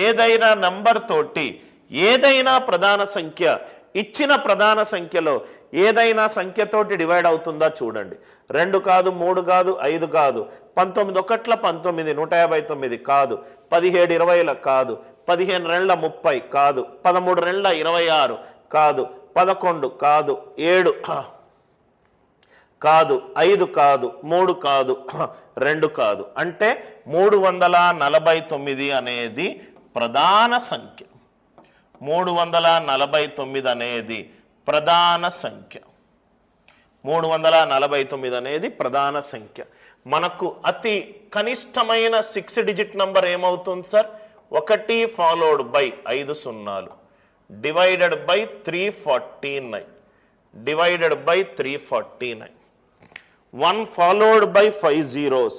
ఏదైనా నంబర్ తోటి ఏదైనా ప్రధాన సంఖ్య ఇచ్చిన ప్రధాన సంఖ్యలో ఏదైనా సంఖ్యతోటి డివైడ్ అవుతుందా చూడండి. 2 కాదు, 3 కాదు, 5 కాదు, 19 ఒకట్ల 19, 159 కాదు, 17 20ల కాదు, 15 2 30 కాదు, 13 2 26 కాదు, 11 కాదు, 7 కాదు, 5 కాదు, 3 కాదు, 2 కాదు. అంటే 349 అనేది ప్రధాన సంఖ్య. 349 అనేది ప్రధాన సంఖ్య. 349 అనేది ప్రధాన సంఖ్య. మనకు అతి కనిష్టమైన 6 డిజిట్ నంబర్ ఏమవుతుంది సార్? 1 ఫాలోడ్ బై 5 సున్నాలు divided by 349 divided by 349. 1 followed by 5 zeros